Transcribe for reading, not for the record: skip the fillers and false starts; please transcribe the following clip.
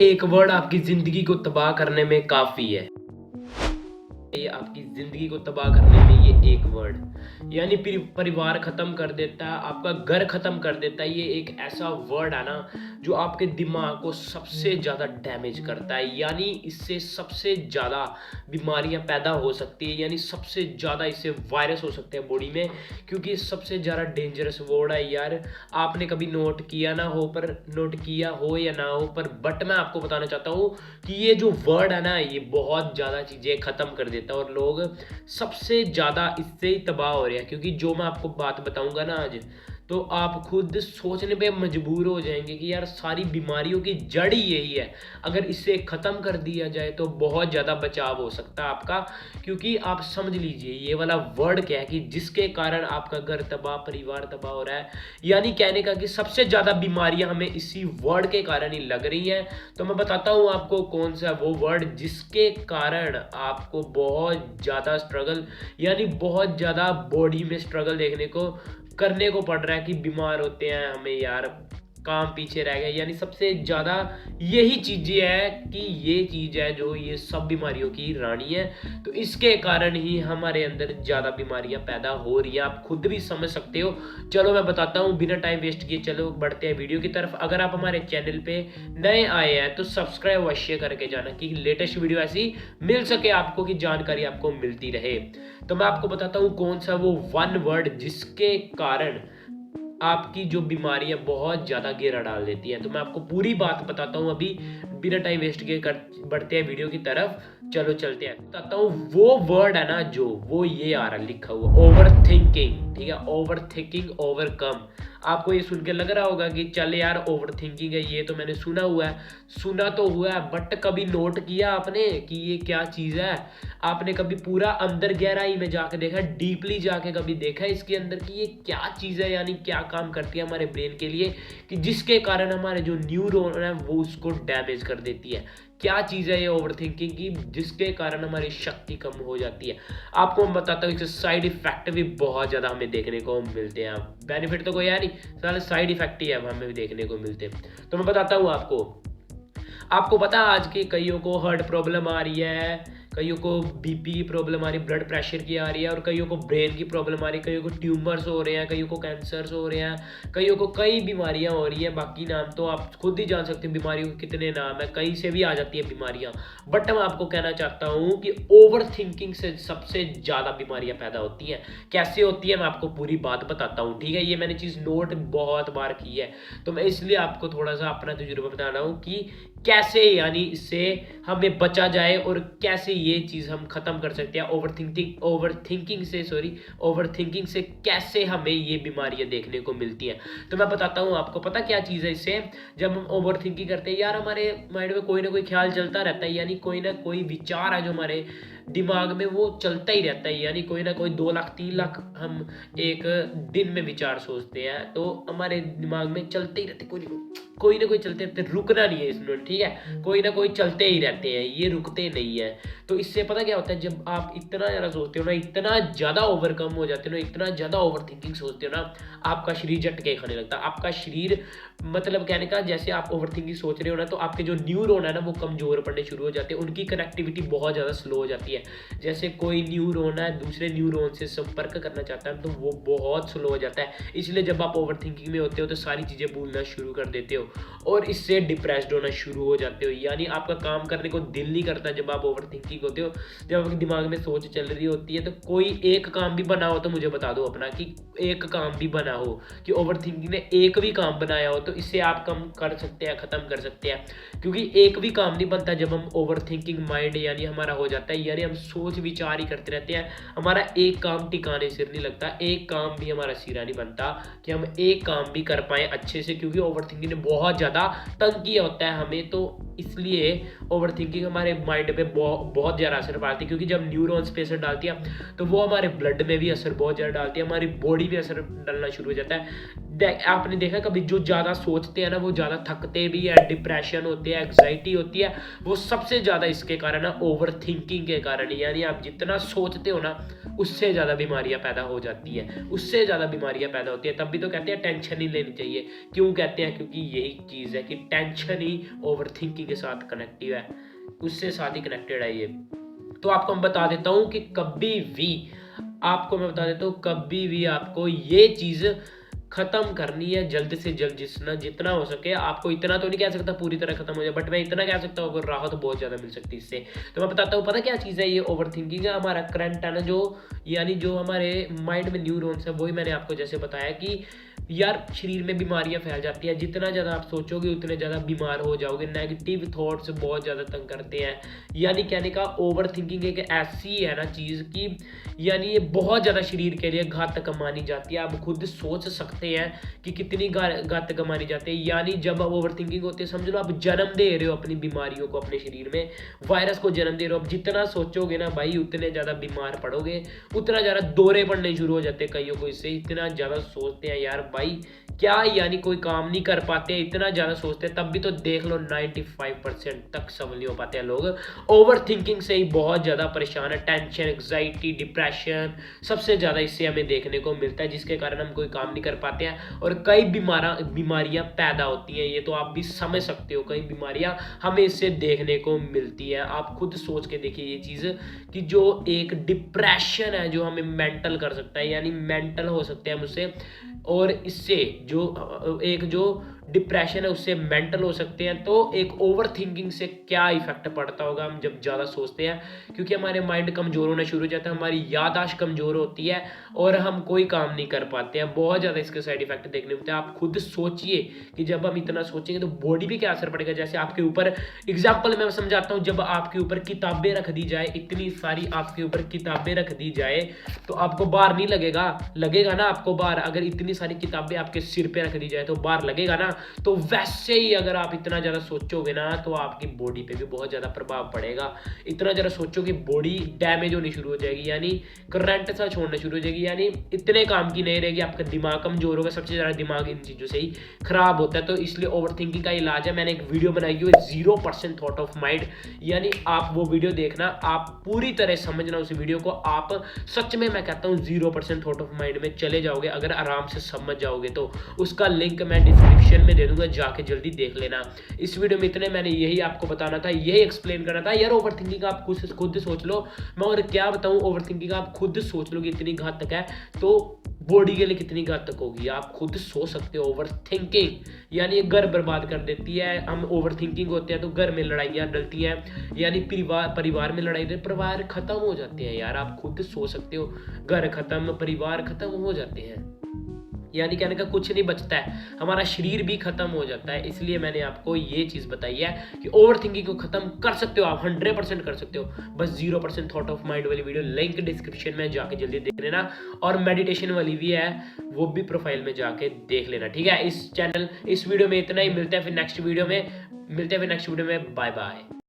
एक वर्ड आपकी ज़िंदगी को तबाह करने में काफ़ी है। ये आपकी ज़िंदगी को तबाह करने में ये एक वर्ड यानी परिवार ख़त्म कर देता है, आपका घर ख़त्म कर देता है। ये एक ऐसा वर्ड है ना जो आपके दिमाग को सबसे ज़्यादा डैमेज करता है, यानी इससे सबसे ज़्यादा बीमारियां पैदा हो सकती है, यानी सबसे ज़्यादा इससे वायरस हो सकते हैं बॉडी में, क्योंकि सबसे ज़्यादा डेंजरस वर्ड है यार। आपने कभी नोट किया ना हो, पर नोट किया हो या ना हो, पर बट मैं आपको बताना चाहता हूँ कि ये जो वर्ड है ना ये बहुत ज़्यादा चीज़ें ख़त्म कर देता है और लोग सबसे ज़्यादा इससे ही तबाह हो रहे हैं। क्योंकि जो मैं आपको बात बताऊंगा ना आज, तो आप खुद सोचने पे मजबूर हो जाएंगे कि यार सारी बीमारियों की जड़ ही यही है। अगर इसे ख़त्म कर दिया जाए तो बहुत ज़्यादा बचाव हो सकता है आपका। क्योंकि आप समझ लीजिए ये वाला वर्ड क्या है कि जिसके कारण आपका घर तबाह, परिवार तबाह हो रहा है। यानी कहने का कि सबसे ज़्यादा बीमारियां हमें इसी वर्ड के कारण ही लग रही हैं। तो मैं बताता हूँ आपको कौन सा वो वर्ड जिसके कारण आपको बहुत ज़्यादा स्ट्रगल, यानी बहुत ज़्यादा बॉडी में स्ट्रगल देखने को करने को पड़ रहा है कि बीमार होते हैं हमें यार, काम पीछे रह गया। यानी सबसे ज़्यादा यही चीज़ें है कि ये चीज़ है जो ये सब बीमारियों की रानी है। तो इसके कारण ही हमारे अंदर ज़्यादा बीमारियां पैदा हो रही हैं, आप खुद भी समझ सकते हो। चलो मैं बताता हूँ बिना टाइम वेस्ट किए, चलो बढ़ते हैं वीडियो की तरफ। अगर आप हमारे चैनल पे नए आए हैं तो सब्सक्राइब अवश्य करके जाना कि लेटेस्ट वीडियो ऐसी मिल सके आपको, कि जानकारी आपको मिलती रहे। तो मैं आपको बताता हूँ कौन सा वो वन वर्ड जिसके कारण आपकी जो बीमारियां बहुत ज़्यादा घेरा डाल देती हैं। तो मैं आपको पूरी बात बताता हूँ अभी, बिना टाइम वेस्ट किए बढ़ते हैं वीडियो की तरफ। चलो चलते हैं, बताता हूँ वो वर्ड है ना जो वो ये आ रहा लिखा हुआ, ओवर थिंकिंग। ठीक है, ओवर थिंकिंग, ओवरकम। आपको ये सुन के लग रहा होगा कि चल यार ओवर थिंकिंग है, ये तो मैंने सुना हुआ है। सुना तो हुआ है, बट कभी नोट किया आपने कि ये क्या चीज़ है? आपने कभी पूरा अंदर गहराई में जाके देखा, डीपली जाके कभी देखा इसके अंदर कि ये क्या चीज़ है, यानी क्या काम करती है हमारे ब्रेन के लिए, कि जिसके कारण हमारे जो न्यूरॉन है वो उसको डैमेज कर देती है। क्या चीज़ है ये ओवर थिंकिंग की, जिसके कारण हमारी शक्ति कम हो जाती है? आपको मैं बताता हूँ इससे साइड इफेक्ट भी बहुत ज़्यादा हमें देखने को मिलते हैं। बेनिफिट तो कोई है नहीं, सारे साइड इफेक्ट ही है हमें भी देखने को मिलते हैं। तो मैं बताता हूँ आपको। आपको पता है आज के कईयों को हार्ट प्रॉब्लम आ रही है, कईयों को बीपी की प्रॉब्लम आ रही है, ब्लड प्रेशर की आ रही है, और कईयों को ब्रेन की प्रॉब्लम आ रही है, कईयों को ट्यूमर्स हो रहे हैं, कईयों को कैंसर्स हो रहे हैं, कईयों को कई बीमारियां हो रही है। बाकी नाम तो आप खुद ही जान सकते हैं बीमारियों के कितने नाम है, कहीं से भी आ जाती है बीमारियां। बट मैं आपको कहना चाहता हूँ कि ओवर थिंकिंग से सबसे ज़्यादा बीमारियां पैदा होती हैं। कैसे होती है मैं आपको पूरी बात बताता हूँ। ठीक है, ये मैंने चीज़ नोट बहुत बार की है, तो मैं इसलिए आपको थोड़ा सा अपना तजुर्बा बता रहा हूँ कि कैसे यानी इससे हमें बचा जाए और कैसे ये चीज़ हम ख़त्म कर सकते हैं। ओवर थिंकिंग से कैसे हमें ये बीमारियां देखने को मिलती हैं। तो मैं बताता हूँ आपको, पता क्या चीज़ है इससे। जब हम ओवर थिंकिंग करते हैं यार, हमारे माइंड में कोई ना कोई ख्याल चलता रहता है, यानी कोई ना कोई विचार है जो हमारे दिमाग में वो चलता ही रहता है। यानी कोई ना कोई 2 लाख 3 लाख हम एक दिन में विचार सोचते हैं, तो हमारे दिमाग में चलते ही रहते, कोई ना कोई चलते रहते, रुकना नहीं है इसमें। ठीक है, कोई ना कोई चलते ही रहते हैं, ये रुकते नहीं है। तो इससे पता क्या होता है, जब आप इतना ज़्यादा सोचते हो ना, इतना ज़्यादा ओवरकम हो जाते हो ना, इतना ज़्यादा ओवर थिंकिंग सोचते हो ना, आपका शरीर झटके खाने लगता है। आपका शरीर मतलब कहने का, जैसे आप ओवर थिंकिंग सोच रहे हो ना, तो आपके जो न्यूरॉन है ना वो कमज़ोर पड़ने शुरू हो जाते हैं, उनकी कनेक्टिविटी बहुत ज़्यादा स्लो हो जाती है। जैसे कोई न्यूरॉन है दूसरे न्यूरॉन से संपर्क करना चाहता है तो वो बहुत स्लो हो जाता है। इसलिए जब आप ओवर थिंकिंग में होते हो तो सारी चीज़ें भूलना शुरू कर देते हो और इससे डिप्रेस्ड होना शुरू हो जाते हो। यानी आपका काम करने को दिल नहीं करता जब आप ओवर थिंकिंग होते हो। जब आपके दिमाग में सोच चल रही होती है, तो कोई एक काम भी बना हो तो मुझे बता दो अपना, कि एक काम भी बना हो, कि ओवर थिंकिंग ने एक भी काम बनाया हो, तो इससे आप कम कर सकते हैं, ख़त्म कर सकते हैं। क्योंकि एक भी काम नहीं बनता जब हम ओवर थिंकिंग माइंड यानी हमारा हो जाता है, यानी हम सोच विचार ही करते रहते हैं, हमारा एक काम टिकाने सिर नहीं लगता, एक काम भी हमारा सिरा नहीं बनता कि हम एक काम भी कर पाएँ अच्छे से। क्योंकि ओवर थिंकिंग ने बहुत ज़्यादा तंग किया होता है हमें, तो इसलिए ओवर थिंकिंग हमारे माइंड पे बहुत ज़्यादा असर डालती है। क्योंकि जब न्यूरॉन्स पे असर डालती है तो वो हमारे ब्लड में भी असर बहुत ज़्यादा डालती है, हमारी बॉडी में असर डालना शुरू हो जाता है। आपने देखा कभी जो ज़्यादा सोचते हैं ना वो ज़्यादा थकते भी है, डिप्रेशन होते हैं, एग्जाइटी होती है, वो सबसे ज़्यादा इसके कारण है ओवर थिंकिंग के कारण। यानी आप जितना सोचते हो ना उससे ज़्यादा बीमारियां पैदा हो जाती है, उससे ज़्यादा बीमारियां पैदा होती है। तब भी तो कहते हैं टेंशन नहीं लेनी चाहिए। क्यों कहते हैं? क्योंकि यही चीज़ है कि टेंशन ही ओवर थिंकिंग के साथ कनेक्टिव है, उससे साथ ही कनेक्टेड है ये। तो आपको मैं बता देता हूँ कि कभी भी आपको ये चीज़ खत्म करनी है जल्द से जल्द, जितना हो सके। आपको इतना तो नहीं कह सकता पूरी तरह खत्म हो जाए, बट मैं इतना कह सकता हूँ अगर राहत बहुत ज़्यादा मिल सकती है इससे। तो मैं बताता हूँ, पता क्या चीज़ है ये ओवर थिंकिंग है। हमारा करंट है ना जो, यानी जो हमारे माइंड में न्यूरॉन्स है, वही मैंने आपको जैसे बताया कि यार शरीर में बीमारियां फैल जाती है। जितना ज़्यादा आप सोचोगे उतने ज़्यादा बीमार हो जाओगे। नेगेटिव थॉट्स बहुत ज़्यादा तंग करते हैं। यानी कहने का ओवर थिंकिंग एक ऐसी है ना चीज़ की, यानी ये बहुत ज़्यादा शरीर के लिए घातक मानी जाती है। आप खुद सोच सकते हैं कि कितनी घातक मानी जाती है। यानी जब आप ओवर थिंकिंग होती है, समझ लो आप जन्म दे रहे हो अपनी बीमारियों को, अपने शरीर में वायरस को जन्म दे रहे हो। अब जितना सोचोगे ना भाई उतने ज़्यादा बीमार पड़ोगे, उतना ज़्यादा दौरे पड़ने शुरू हो जाते हैं कईयों को इससे। इतना ज़्यादा सोचते हैं यार भाई क्या, यानी कोई काम नहीं कर पाते, इतना ज़्यादा सोचते हैं। तब भी तो देख लो 95% तक सफल नहीं हो पाते हैं लोग। ओवर थिंकिंग से ही बहुत ज़्यादा परेशान है। टेंशन, एग्जाइटी, डिप्रेशन सबसे ज़्यादा इससे हमें देखने को मिलता है, जिसके कारण हम कोई काम नहीं कर पाते हैं और कई बीमारियां पैदा होती हैं। ये तो आप भी समझ सकते हो, कई बीमारियां हमें इससे देखने को मिलती है। आप खुद सोच के देखिए ये चीज़ कि जो एक डिप्रेशन है जो हमें मेंटल कर सकता है, यानी मेंटल हो सकते हैं हम उससे, और इससे जो डिप्रेशन है उससे मेंटल हो सकते हैं। तो एक ओवर थिंकिंग से क्या इफेक्ट पड़ता होगा हम जब ज़्यादा सोचते हैं, क्योंकि हमारे माइंड कमज़ोर होना शुरू हो जाता है, हमारी याददाश्त कमज़ोर होती है और हम कोई काम नहीं कर पाते हैं। बहुत ज़्यादा इसके साइड इफेक्ट देखने मिलते हैं। आप खुद सोचिए कि जब हम इतना सोचेंगे तो बॉडी पे क्या असर पड़ेगा। जैसे आपके ऊपर एग्जाम्पल मैं समझाता हूँ, जब आपके ऊपर किताबें रख दी जाए, इतनी सारी आपके ऊपर किताबें रख दी जाए तो आपको बार नहीं लगेगा? लगेगा ना आपको बार। अगर इतनी सारी किताबें आपके सिर पे रख दी जाए तो बार लगेगा ना। तो वैसे ही अगर आप इतना ज़्यादा सोचोगे ना तो आपकी बॉडी पे भी बहुत ज़्यादा प्रभाव पड़ेगा। इतना ज़्यादा सोचोगे बॉडी डैमेज होनी शुरू हो जाएगी, यानी करंट सा छोड़ना शुरू हो जाएगी, यानी इतने काम की नहीं रहेगी। आपका दिमाग कमजोर होगा, सबसे ज़्यादा दिमाग इन चीज़ों से ही खराब होता है। तो इसलिए ओवर थिंकिंग का इलाज है, मैंने एक वीडियो बनाई हुई है 0% थॉट ऑफ माइंड, यानी आप वो वीडियो देखना, आप पूरी तरह समझना उस वीडियो को। आप सच में मैं कहता हूँ 0% थॉट ऑफ माइंड में चले जाओगे अगर आराम से समझ जाओगे तो। उसका लिंक मैं डिस्क्रिप्शन में दे दूंगा, जाके जल्दी देख लेना। इस वीडियो में इतने मैंने यही आपको बताना था, यही एक्सप्लेन करना था। यार ओवर थिंकिंग आप खुद सोच लो, मैं और क्या बताऊं। ओवर थिंकिंग आप खुद सोच लो कि इतनी घातक है तो बॉडी के लिए कितनी घातक होगी, आप खुद सोच सकते हो। ओवर थिंकिंग यानी घर बर्बाद कर देती है। हम ओवर थिंकिंग होते हैं तो घर में लड़ाइयाँ डलती हैं, यानी परिवार में लड़ाई, परिवार खत्म हो जाते हैं। यार आप खुद सोच सकते हो, घर खत्म, परिवार खत्म हो जाते हैं, यानी कहने का कुछ नहीं बचता है, हमारा शरीर भी खत्म हो जाता है। इसलिए मैंने आपको ये चीज़ बताई है कि ओवर थिंकिंग को खत्म कर सकते हो आप, 100% कर सकते हो। बस 0% थॉट ऑफ माइंड वाली वीडियो लिंक डिस्क्रिप्शन में जाके जल्दी देख लेना, और मेडिटेशन वाली भी है वो भी प्रोफाइल में जाके देख लेना, ठीक है। इस वीडियो में इतना ही। मिलते हैं फिर नेक्स्ट वीडियो में, बाय बाय।